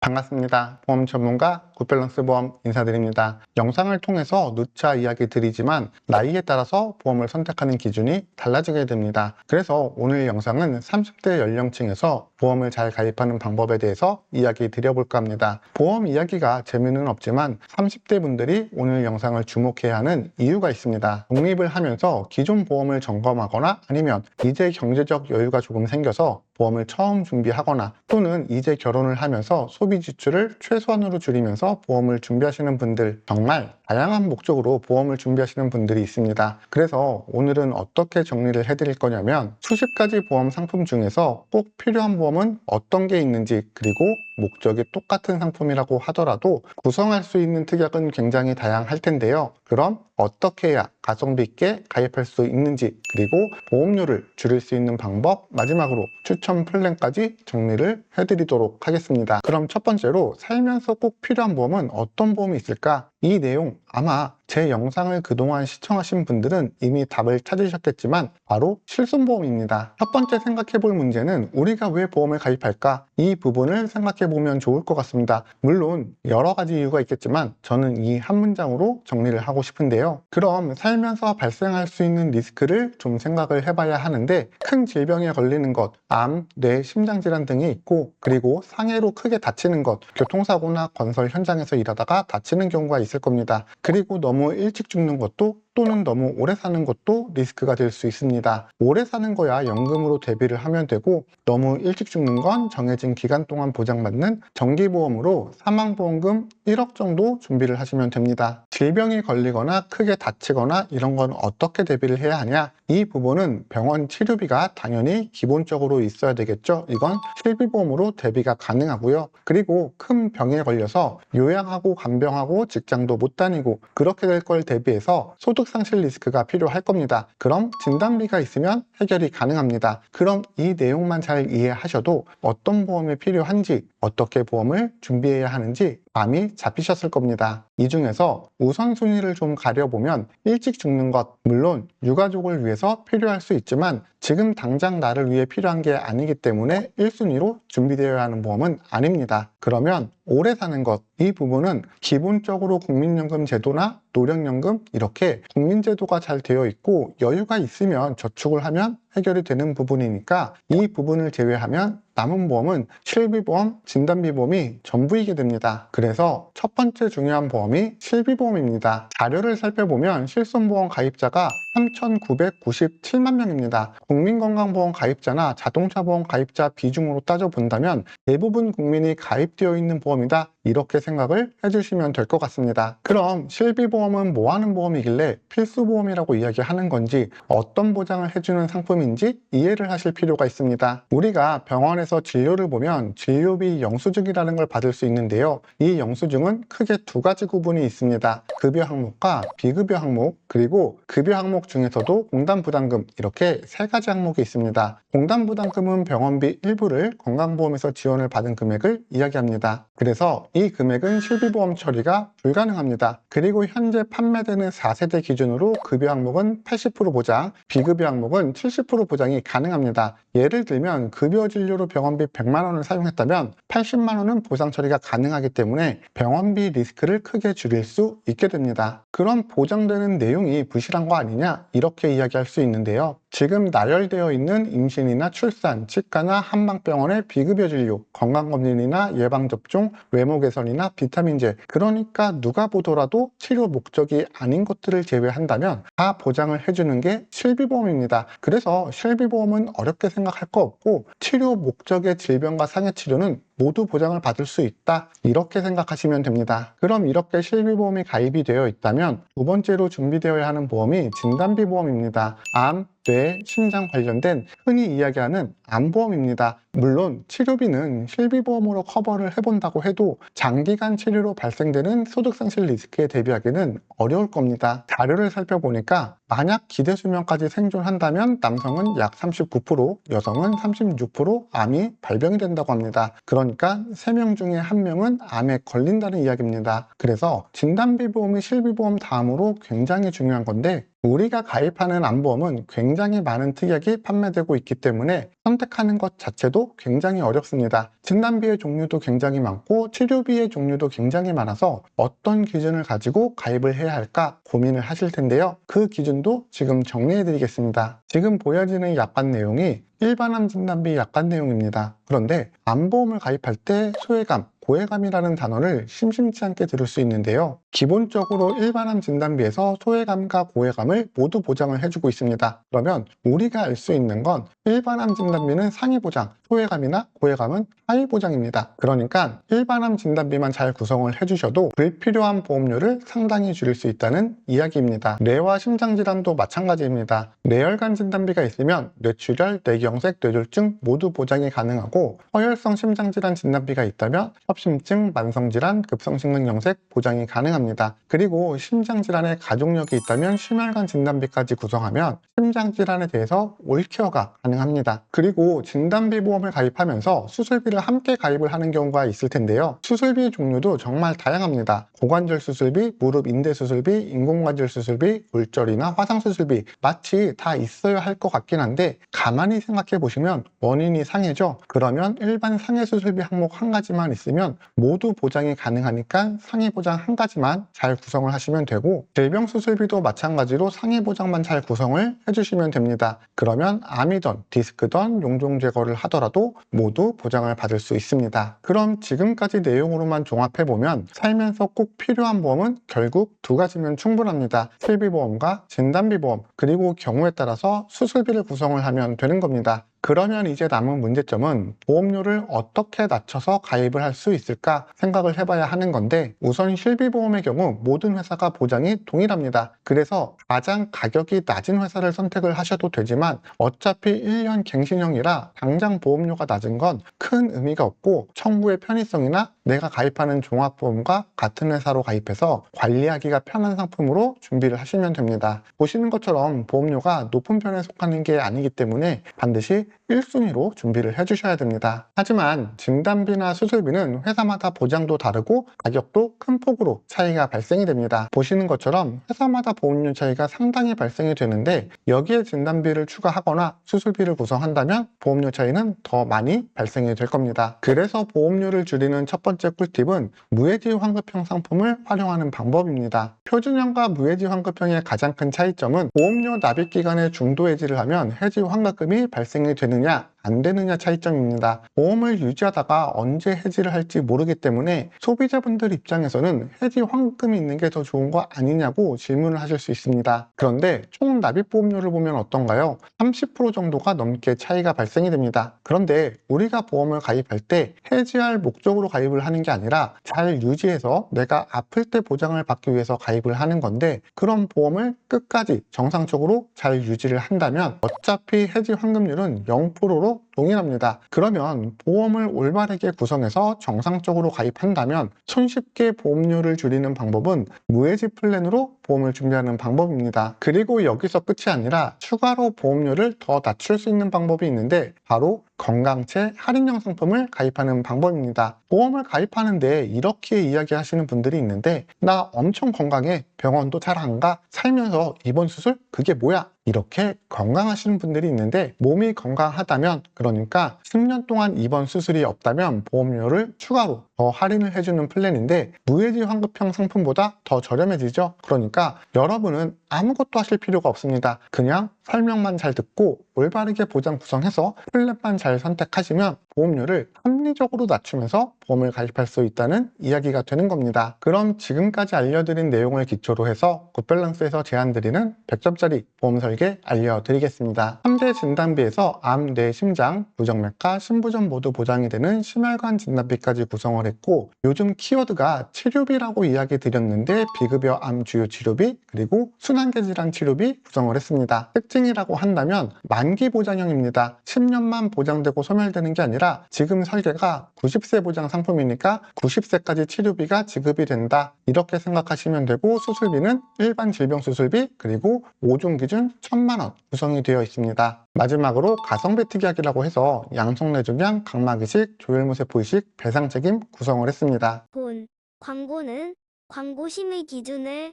반갑습니다. 보험 전문가 굿밸런스 보험 인사드립니다. 영상을 통해서 누차 이야기 드리지만 나이에 따라서 보험을 선택하는 기준이 달라지게 됩니다. 그래서 오늘 영상은 30대 연령층에서 보험을 잘 가입하는 방법에 대해서 이야기 드려볼까 합니다. 보험 이야기가 재미는 없지만 30대 분들이 오늘 영상을 주목해야 하는 이유가 있습니다. 독립을 하면서 기존 보험을 점검하거나 아니면 이제 경제적 여유가 조금 생겨서 보험을 처음 준비하거나 또는 이제 결혼을 하면서 소비 지출을 최소한으로 줄이면서 보험을 준비하시는 분들, 정말 다양한 목적으로 보험을 준비하시는 분들이 있습니다. 그래서 오늘은 어떻게 정리를 해드릴 거냐면 수십 가지 보험 상품 중에서 꼭 필요한 보험은 어떤 게 있는지, 그리고 목적이 똑같은 상품이라고 하더라도 구성할 수 있는 특약은 굉장히 다양할 텐데요. 그럼 어떻게 해야 가성비 있게 가입할 수 있는지, 그리고 보험료를 줄일 수 있는 방법, 마지막으로 추천 플랜까지 정리를 해드리도록 하겠습니다. 그럼 첫 번째로 살면서 꼭 필요한 보험은 어떤 보험이 있을까? 이 내용 아마 제 영상을 그동안 시청하신 분들은 이미 답을 찾으셨겠지만 바로 실손보험입니다. 첫 번째 생각해 볼 문제는 우리가 왜 보험을 가입할까? 이 부분을 생각해 보면 좋을 것 같습니다. 물론 여러 가지 이유가 있겠지만 저는 이 한 문장으로 정리를 하고 싶은데요. 그럼 살면서 발생할 수 있는 리스크를 좀 생각을 해봐야 하는데, 큰 질병에 걸리는 것, 암, 뇌, 심장질환 등이 있고, 그리고 상해로 크게 다치는 것, 교통사고나 건설 현장에서 일하다가 다치는 경우가 있을 겁니다. 그리고 너무 일찍 죽는 것도 또는 너무 오래 사는 것도 리스크가 될 수 있습니다. 오래 사는 거야 연금으로 대비를 하면 되고, 너무 일찍 죽는 건 정해진 기간 동안 보장받는 정기보험으로 사망보험금 1억 정도 준비를 하시면 됩니다. 질병이 걸리거나 크게 다치거나 이런 건 어떻게 대비를 해야 하냐? 이 부분은 병원 치료비가 당연히 기본적으로 있어야 되겠죠. 이건 실비보험으로 대비가 가능하고요. 그리고 큰 병에 걸려서 요양하고 간병하고 직장도 못 다니고 그렇게 될 걸 대비해서 소득 상실 리스크가 필요할 겁니다. 그럼 진단비가 있으면 해결이 가능합니다. 그럼 이 내용만 잘 이해하셔도 어떤 보험이 필요한지, 어떻게 보험을 준비해야 하는지 감이 잡히셨을 겁니다. 이 중에서 우선순위를 좀 가려보면 일찍 죽는 것, 물론 유가족을 위해서 필요할 수 있지만 지금 당장 나를 위해 필요한 게 아니기 때문에 1순위로 준비되어야 하는 보험은 아닙니다. 그러면 오래 사는 것, 이 부분은 기본적으로 국민연금 제도나 노령연금 이렇게 국민제도가 잘 되어 있고 여유가 있으면 저축을 하면 해결이 되는 부분이니까 이 부분을 제외하면 남은 보험은 실비보험, 진단비보험이 전부이게 됩니다. 그래서 첫 번째 중요한 보험이 실비보험입니다. 자료를 살펴보면 실손보험 가입자가 3,997만 명입니다. 국민건강보험 가입자나 자동차보험 가입자 비중으로 따져본다면 대부분 국민이 가입되어 있는 보험이다, 이렇게 생각을 해주시면 될 것 같습니다. 그럼 실비보험은 뭐 하는 보험이길래 필수보험이라고 이야기하는 건지, 어떤 보장을 해주는 상품인지 이해를 하실 필요가 있습니다. 우리가 병원에서 진료를 보면 진료비 영수증이라는 걸 받을 수 있는데요. 이 영수증은 크게 두 가지 구분이 있습니다. 급여 항목과 비급여 항목, 그리고 급여 항목 중에서도 공단부담금, 이렇게 세 가지 항목이 있습니다. 공단부담금은 병원비 일부를 건강보험에서 지원을 받은 금액을 이야기합니다. 그래서 이 금액은 실비보험 처리가 불가능합니다. 그리고 현재 판매되는 4세대 기준으로 급여 항목은 80% 보장, 비급여 항목은 70% 보장이 가능합니다. 예를 들면 급여 진료로 병원비 100만 원을 사용했다면 80만 원은 보상 처리가 가능하기 때문에 병원비 리스크를 크게 줄일 수 있게 됩니다. 그럼 보장되는 내용이 부실한 거 아니냐? 이렇게 이야기할 수 있는데요. 지금 나열되어 있는 임신이나 출산, 치과나 한방병원의 비급여 진료, 건강검진이나 예방접종, 외모 개선이나 비타민제, 그러니까 누가 보더라도 치료 목적이 아닌 것들을 제외한다면 다 보장을 해주는 게 실비보험입니다. 그래서 실비보험은 어렵게 생각할 거 없고 치료 목적의 질병과 상해 치료는 모두 보장을 받을 수 있다, 이렇게 생각하시면 됩니다. 그럼 이렇게 실비보험이 가입이 되어 있다면 두 번째로 준비되어야 하는 보험이 진단비보험입니다. 암, 뇌, 심장 관련된 흔히 이야기하는 암보험입니다. 물론 치료비는 실비보험으로 커버를 해본다고 해도 장기간 치료로 발생되는 소득상실 리스크에 대비하기는 어려울 겁니다. 자료를 살펴보니까 만약 기대수명까지 생존한다면 남성은 약 39%, 여성은 36% 암이 발병이 된다고 합니다. 그러니까 3명 중에 1명은 암에 걸린다는 이야기입니다. 그래서 진단비보험이 실비보험 다음으로 굉장히 중요한 건데, 우리가 가입하는 암보험은 굉장히 많은 특약이 판매되고 있기 때문에 선택하는 것 자체도 진단도 굉장히 어렵습니다. 진단비의 종류도 굉장히 많고 치료비의 종류도 굉장히 많아서 어떤 기준을 가지고 가입을 해야 할까 고민을 하실 텐데요. 그 기준도 지금 정리해 드리겠습니다. 지금 보여지는 약관 내용이 일반암 진단비 약관 내용입니다. 그런데 암보험을 가입할 때 소외감, 고해감이라는 단어를 심심치 않게 들을 수 있는데요. 기본적으로 일반암 진단비에서 소외감과 고해감을 모두 보장을 해주고 있습니다. 그러면 우리가 알 수 있는 건 일반암 진단비는 상위 보장, 소외감이나 고해감은 하위 보장입니다. 그러니까 일반암 진단비만 잘 구성을 해주셔도 불필요한 보험료를 상당히 줄일 수 있다는 이야기입니다. 뇌와 심장질환도 마찬가지입니다. 뇌혈관 진단비가 있으면 뇌출혈, 뇌경색, 뇌졸중 모두 보장이 가능하고 허혈성 심장질환 진단비가 있다면 협심증, 만성질환, 급성심근경색 보장이 가능합니다. 그리고 심장질환에 가족력이 있다면 심혈관 진단비까지 구성하면 심장질환에 대해서 올케어가 가능합니다. 그리고 진단비 보험을 가입하면서 수술비를 함께 가입을 하는 경우가 있을 텐데요. 수술비 종류도 정말 다양합니다. 고관절 수술비, 무릎 인대 수술비, 인공관절 수술비, 골절이나 화상 수술비 마치 다 있어야 할 것 같긴 한데 가만히 생각해 보시면 원인이 상해죠. 그러면 일반 상해 수술비 항목 한 가지만 있으면 모두 보장이 가능하니까 상해 보장 한 가지만 잘 구성을 하시면 되고 질병 수술비도 마찬가지로 상해 보장만 잘 구성을 해주시면 됩니다. 그러면 암이던 디스크던 용종 제거를 하더라도 모두 보장을 받을 수 있습니다. 그럼 지금까지 내용으로만 종합해보면 살면서 꼭 필요한 보험은 결국 두 가지면 충분합니다. 실비보험과 진단비보험, 그리고 경우에 따라서 수술비를 구성을 하면 되는 겁니다. 그러면 이제 남은 문제점은 보험료를 어떻게 낮춰서 가입을 할 수 있을까 생각을 해봐야 하는 건데 우선 실비보험의 경우 모든 회사가 보장이 동일합니다. 그래서 가장 가격이 낮은 회사를 선택을 하셔도 되지만 어차피 1년 갱신형이라 당장 보험료가 낮은 건 큰 의미가 없고 청구의 편의성이나 내가 가입하는 종합보험과 같은 회사로 가입해서 관리하기가 편한 상품으로 준비를 하시면 됩니다. 보시는 것처럼 보험료가 높은 편에 속하는 게 아니기 때문에 반드시 1순위로 준비를 해주셔야 됩니다. 하지만 진단비나 수술비는 회사마다 보장도 다르고 가격도 큰 폭으로 차이가 발생이 됩니다. 보시는 것처럼 회사마다 보험료 차이가 상당히 발생이 되는데 여기에 진단비를 추가하거나 수술비를 구성한다면 보험료 차이는 더 많이 발생이 될 겁니다. 그래서 보험료를 줄이는 첫 번째 꿀팁은 무해지 환급형 상품을 활용하는 방법입니다. 표준형과 무해지 환급형의 가장 큰 차이점은 보험료 납입 기간에 중도 해지를 하면 해지 환급금이 발생이 되느냐 안 되느냐 차이점입니다. 보험을 유지하다가 언제 해지를 할지 모르기 때문에 소비자분들 입장에서는 해지 환급금이 있는 게 더 좋은 거 아니냐고 질문을 하실 수 있습니다. 그런데 총 납입 보험료를 보면 어떤가요? 30% 정도가 넘게 차이가 발생이 됩니다. 그런데 우리가 보험을 가입할 때 해지할 목적으로 가입을 하는 게 아니라 잘 유지해서 내가 아플 때 보장을 받기 위해서 가입을 하는 건데 그런 보험을 끝까지 정상적으로 잘 유지를 한다면 어차피 해지 환급률은 0%로 동일합니다. 그러면 보험을 올바르게 구성해서 정상적으로 가입한다면 손쉽게 보험료를 줄이는 방법은 무해지 플랜으로 보험을 준비하는 방법입니다. 그리고 여기서 끝이 아니라 추가로 보험료를 더 낮출 수 있는 방법이 있는데 바로 건강체 할인형 상품을 가입하는 방법입니다. 보험을 가입하는데 이렇게 이야기하시는 분들이 있는데 나 엄청 건강해, 병원도 잘 안 가, 살면서 입원 수술? 그게 뭐야? 이렇게 건강하시는 분들이 있는데 몸이 건강하다면 그러니까 10년 동안 입원 수술이 없다면 보험료를 추가로 더 할인을 해주는 플랜인데 무해지 환급형 상품보다 더 저렴해지죠. 그러니까 여러분은 아무것도 하실 필요가 없습니다. 그냥 설명만 잘 듣고 올바르게 보장 구성해서 플랜만 잘 선택하시면 보험료를 합리적으로 낮추면서 보험을 가입할 수 있다는 이야기가 되는 겁니다. 그럼 지금까지 알려드린 내용을 기초로 해서 굿밸런스에서 제안드리는 100점짜리 보험 설계 알려드리겠습니다. 3대 진단비에서 암, 뇌, 심장, 부정맥과 신부전 모두 보장이 되는 심혈관 진단비까지 구성을 했고 요즘 키워드가 치료비라고 이야기 드렸는데 비급여 암 주요 치료비 그리고 순환계 질환 치료비 구성을 했습니다. 특징이라고 한다면 만기 보장형입니다. 10년만 보장되고 소멸되는 게 아니라 지금 설계가 90세 보장 상품이니까 90세까지 치료비가 지급이 된다 이렇게 생각하시면 되고 수술비는 일반 질병 수술비 그리고 5종 기준 1,000만 원 구성이 되어 있습니다. 마지막으로 가성비 특약이라고 해서 양성내종양, 각막이식, 조혈모세포이식, 배상책임 구성을 했습니다. 본 광고는 광고심의 기준을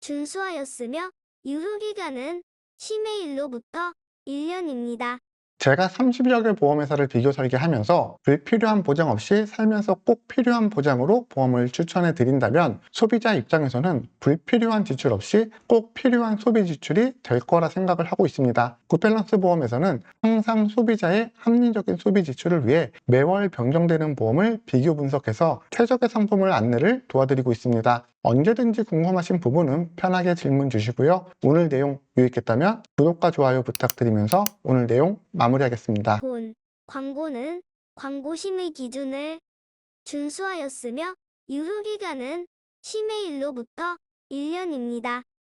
준수하였으며 유효기간은 심의일로부터 1년입니다. 제가 30여 개 보험회사를 비교 설계하면서 불필요한 보장 없이 살면서 꼭 필요한 보장으로 보험을 추천해 드린다면 소비자 입장에서는 불필요한 지출 없이 꼭 필요한 소비 지출이 될 거라 생각을 하고 있습니다. 굿밸런스 보험에서는 항상 소비자의 합리적인 소비 지출을 위해 매월 변경되는 보험을 비교 분석해서 최적의 상품을 안내를 도와드리고 있습니다. 언제든지 궁금하신 부분은 편하게 질문 주시고요. 오늘 내용 유익했다면 구독과 좋아요 부탁드리면서 오늘 내용 마무리하겠습니다. 본 광고는 광고 심의 기준을 준수하였으며 유효기간은 심의일로부터 1년입니다.